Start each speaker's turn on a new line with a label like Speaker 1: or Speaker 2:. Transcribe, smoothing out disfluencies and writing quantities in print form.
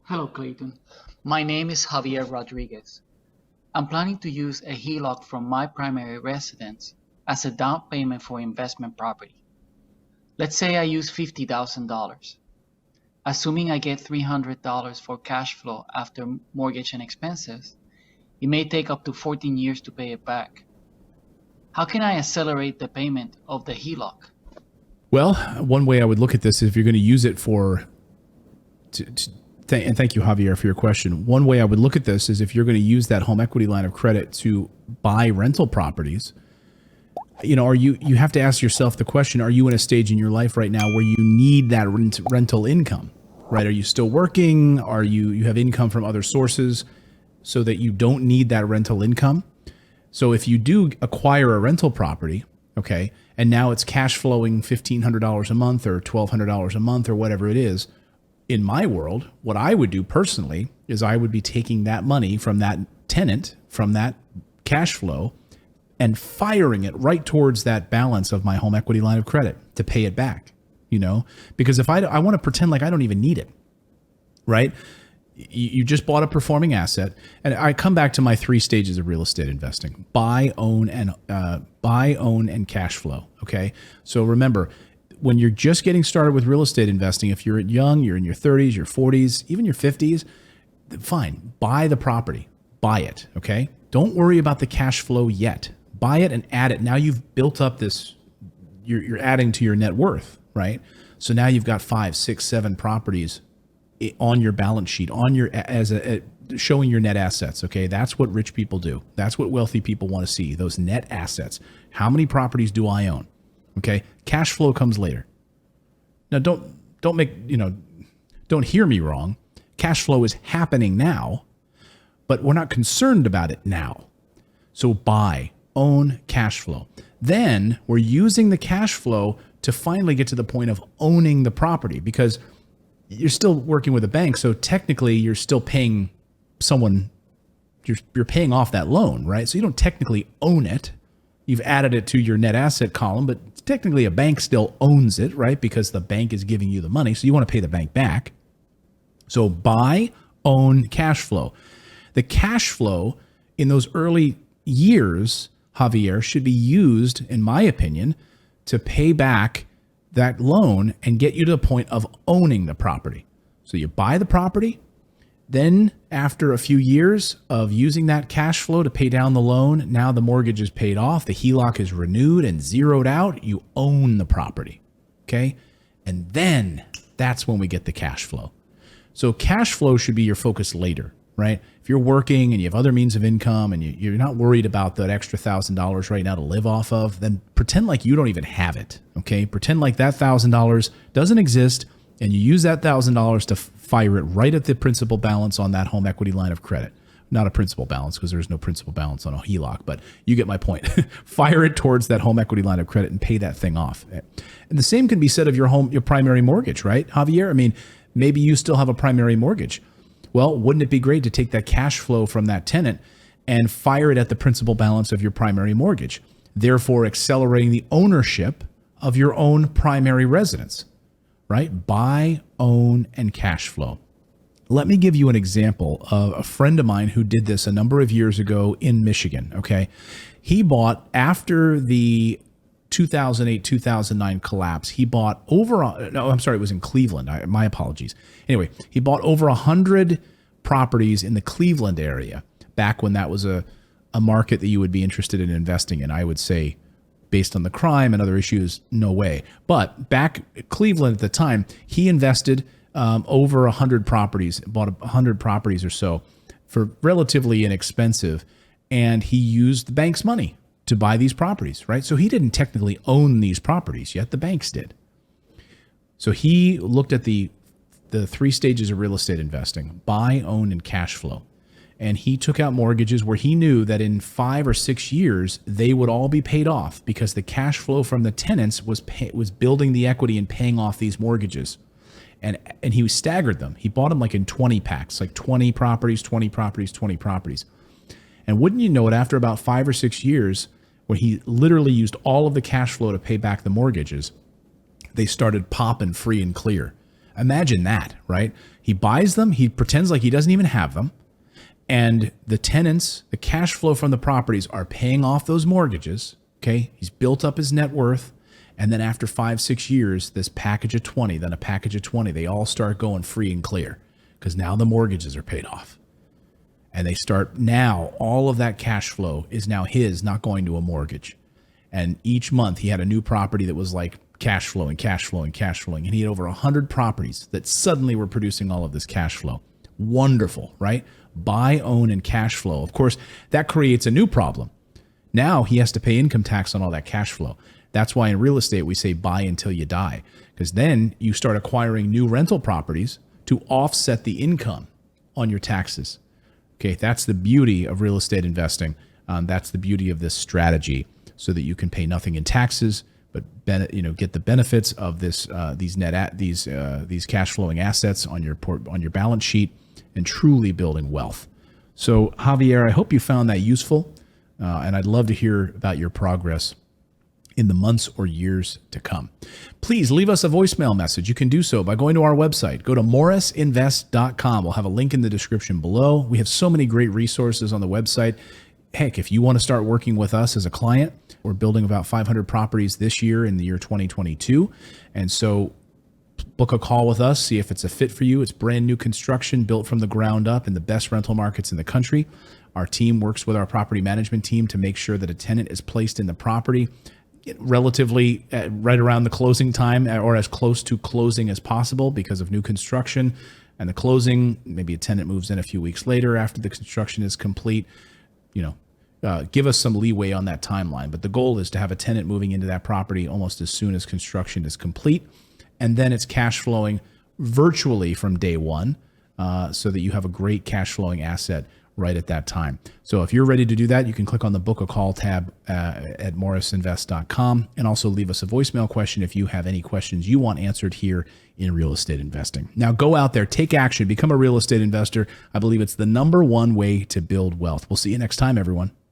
Speaker 1: Hello, Clayton. My name is Javier Rodriguez. I'm planning to use a HELOC from my primary residence as a down payment for investment property. Let's say I use $50,000. Assuming I get $300 for cash flow after mortgage and expenses, it may take up to 14 years to pay it back. How can I accelerate the payment of the HELOC?
Speaker 2: Well, one way I would look at this is if you're going to use it for, and thank you, Javier, for your question. One way I would look at this is if you're going to use that home equity line of credit to buy rental properties, you have to ask yourself the question, are you in a stage in your life right now where you need that rental income, right? Are you still working? Are you have income from other sources so that you don't need that rental income? So if you do acquire a rental property, okay, and now it's cash flowing $1,500 a month or $1,200 a month or whatever it is, in my world, what I would do personally is I would be taking that money from that tenant, from that cash flow, and firing it right towards that balance of my home equity line of credit to pay it back, because if I want to pretend like I don't even need it, right? You just bought a performing asset, and I come back to my 3 stages of real estate investing: buy, own, and cash flow. Okay, so remember, when you're just getting started with real estate investing, if you're young, you're in your 30s, your 40s, even your 50s, fine, buy the property, buy it. Okay, don't worry about the cash flow yet. Buy it and add it. Now you've built up this. You're adding to your net worth, right? So now you've got 5, 6, 7 properties on your balance sheet, showing your net assets. Okay, that's what rich people do. That's what wealthy people want to see. Those net assets. How many properties do I own? Okay, cash flow comes later. Now, don't hear me wrong. Cash flow is happening now, but we're not concerned about it now. So buy, own, cash flow. Then we're using the cash flow to finally get to the point of owning the property, because you're still working with a bank, so technically you're still paying someone. You're paying off that loan, right? So you don't technically own it. You've added it to your net asset column, but technically a bank still owns it, right? Because the bank is giving you the money, so you want to pay the bank back. So buy, own, cash flow. The cash flow in those early years, Javier, should be used, in my opinion, to pay back that loan and get you to the point of owning the property. So you buy the property, then after a few years of using that cash flow to pay down the loan, now the mortgage is paid off, the HELOC is renewed and zeroed out, you own the property, okay? And then that's when we get the cash flow. So cash flow should be your focus later, right? If you're working and you have other means of income and you're not worried about that extra $1,000 right now to live off of, then pretend like you don't even have it, okay? Pretend like that $1,000 doesn't exist, and you use that $1,000 to fire it right at the principal balance on that home equity line of credit. Not a principal balance, because there's no principal balance on a HELOC, but you get my point. Fire it towards that home equity line of credit and pay that thing off. And the same can be said of your primary mortgage, right, Javier? I mean, maybe you still have a primary mortgage. Well, wouldn't it be great to take that cash flow from that tenant and fire it at the principal balance of your primary mortgage, therefore accelerating the ownership of your own primary residence, right? Buy, own, and cash flow. Let me give you an example of a friend of mine who did this a number of years ago in Michigan, okay? He bought, after the 2008-2009 collapse, he bought it was in Cleveland. My apologies. Anyway, he bought over 100 properties in the Cleveland area back when that was a market that you would be interested in investing in. I would say, based on the crime and other issues, no way. But back at Cleveland at the time, he invested over 100 properties, bought 100 properties or so for relatively inexpensive, and he used the bank's money to buy these properties, right? So he didn't technically own these properties yet, the banks did. So he looked at the 3 stages of real estate investing: buy, own, and cash flow. And he took out mortgages where he knew that in 5 or 6 years, they would all be paid off, because the cash flow from the tenants was building the equity and paying off these mortgages. And he staggered them. He bought them like in 20 packs, like 20 properties, 20 properties, 20 properties. And wouldn't you know it, after about 5 or 6 years, when he literally used all of the cash flow to pay back the mortgages, they started popping free and clear. Imagine that, right? He buys them. He pretends like he doesn't even have them. And the tenants, the cash flow from the properties are paying off those mortgages. Okay. He's built up his net worth. And then after 5-6 years, this package of 20, then a package of 20, they all start going free and clear because now the mortgages are paid off. And they start now, all of that cash flow is now his, not going to a mortgage. And each month he had a new property that was like cash flowing, cash flowing, cash flowing. And he had over 100 properties that suddenly were producing all of this cash flow. Wonderful, right? Buy, own, and cash flow. Of course, that creates a new problem. Now he has to pay income tax on all that cash flow. That's why in real estate, we say buy until you die, because then you start acquiring new rental properties to offset the income on your taxes. Okay, that's the beauty of real estate investing. That's the beauty of this strategy, so that you can pay nothing in taxes, but get the benefits of these cash flowing assets on your balance sheet, and truly building wealth. So Javier, I hope you found that useful, and I'd love to hear about your progress in the months or years to come. Please leave us a voicemail message. You can do so by going to our website. Go to morrisinvest.com. We'll have a link in the description below. We have so many great resources on the website. Heck, if you want to start working with us as a client, we're building about 500 properties this year in the year 2022. And so book a call with us, see if it's a fit for you. It's brand new construction built from the ground up in the best rental markets in the country. Our team works with our property management team to make sure that a tenant is placed in the property relatively right around the closing time, or as close to closing as possible because of new construction. And the closing, maybe a tenant moves in a few weeks later after the construction is complete. Give us some leeway on that timeline. But the goal is to have a tenant moving into that property almost as soon as construction is complete. And then it's cash flowing virtually from day one, so that you have a great cash flowing asset right at that time. So if you're ready to do that, you can click on the book a call tab at morrisinvest.com, and also leave us a voicemail question if you have any questions you want answered here in real estate investing. Now go out there, take action, become a real estate investor. I believe it's the #1 way to build wealth. We'll see you next time, everyone.